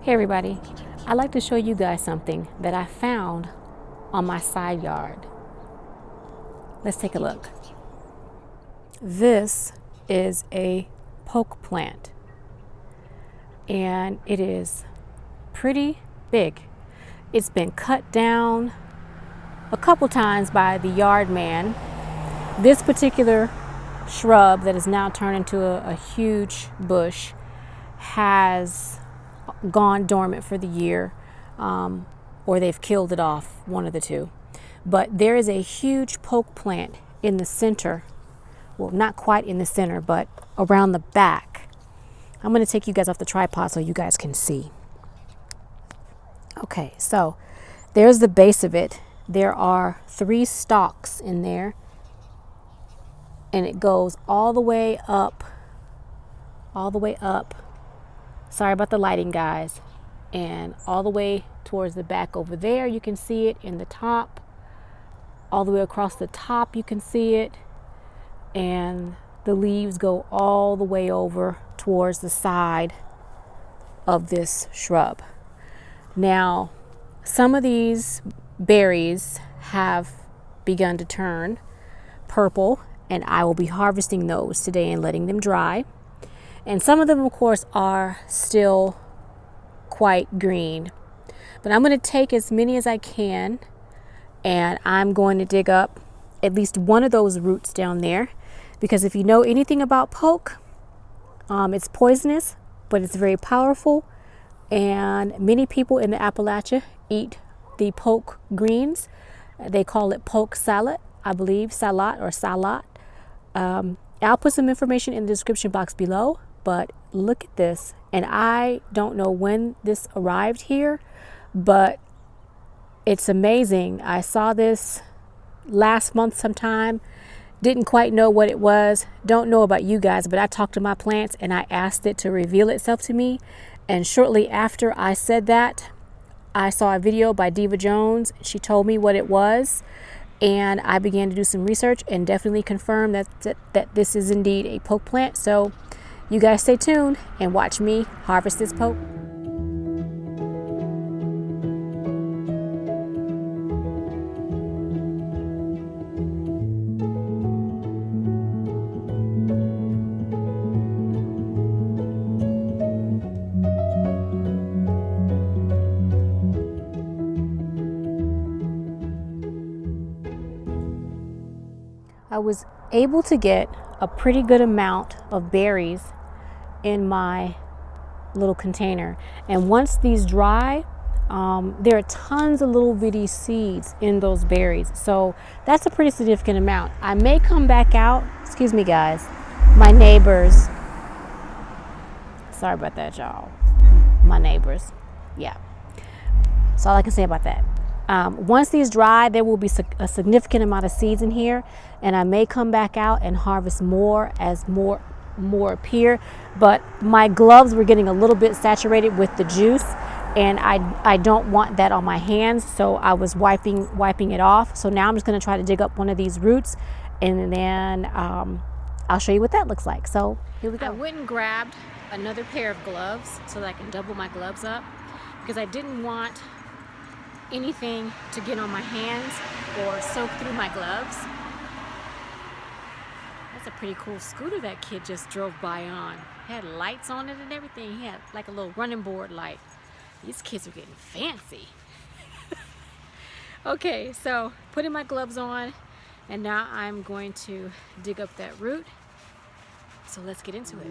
Hey everybody, I'd like to show you guys something that I found on my side yard. Let's take a look. This is a poke plant and it is pretty big. It's been cut down a couple times by the yard man. This particular shrub that is now turned into a huge bush has gone dormant for the year, or they've killed it off, one of the two. But there is a huge poke plant in the center. Well, not quite in the center, but around the back. I'm going to take you guys off the tripod so you guys can see. Okay, so there's the base of it. There are 3 stalks in there, and it goes all the way up. Sorry about the lighting, guys. And all the way towards the back over there, you can see it in the top. All the way across the top, you can see it. And the leaves go all the way over towards the side of this shrub. Now, some of these berries have begun to turn purple, and I will be harvesting those today and letting them dry. And some of them, of course, are still quite green. But I'm going to take as many as I can, and I'm going to dig up at least one of those roots down there. Because if you know anything about poke, it's poisonous, but it's very powerful. And many people in the Appalachia eat the poke greens. They call it poke salad, I believe, salad or salad. I'll put some information in the description box below. But look at this, and I don't know when this arrived here, but it's amazing. I saw this last month sometime, didn't quite know what it was, don't know about you guys, but I talked to my plants and I asked it to reveal itself to me. And shortly after I said that, I saw a video by Diva Jones. She told me what it was, and I began to do some research and definitely confirmed that this is indeed a poke plant. So you guys stay tuned and watch me harvest this poke. I was able to get a pretty good amount of berries in my little container, and once these dry, there are tons of little bitty seeds in those berries, so that's a pretty significant amount. I may come back out, excuse me guys, my neighbors, sorry about that y'all, my neighbors, yeah, that's all I can say about that. Once these dry, there will be a significant amount of seeds in here, and I may come back out and harvest more as more appear. But my gloves were getting a little bit saturated with the juice, and I don't want that on my hands, so I was wiping it off. So now I'm just going to try to dig up one of these roots, and then I'll show you what that looks like. So here we go. I went and grabbed another pair of gloves so that I can double my gloves up, because I didn't want anything to get on my hands or soak through my gloves. That's a pretty cool scooter that kid just drove by on. It had lights on it and everything. He had like a little running board light. These kids are getting fancy. Okay, so putting my gloves on, and now I'm going to dig up that root. So let's get into it.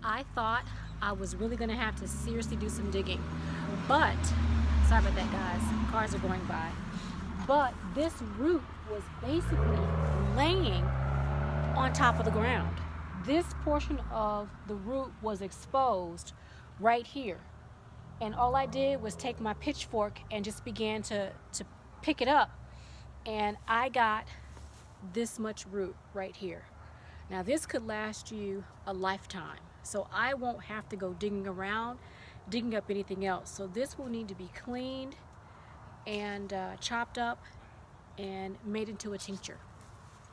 I thought I was really gonna have to seriously do some digging, but sorry about that guys, cars are going by. But this root was basically laying on top of the ground. This portion of the root was exposed right here. And all I did was take my pitchfork and just began to pick it up. And I got this much root right here. Now this could last you a lifetime. So I won't have to go digging around, digging up anything else. So this will need to be cleaned and chopped up and made into a tincture.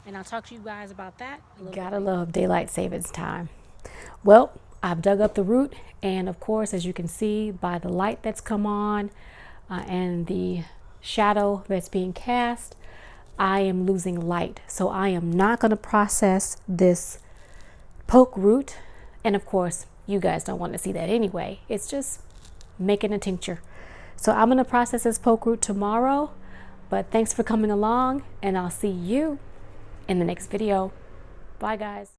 And I'll talk to you guys about that a little bit. Gotta love daylight savings time. Well, I've dug up the root, and of course, as you can see by the light that's come on and the shadow that's being cast, I am losing light. So I am not going to process this poke root. And of course, you guys don't want to see that anyway. It's just making a tincture. So I'm going to process this poke root tomorrow. But thanks for coming along, and I'll see you in the next video. Bye, guys.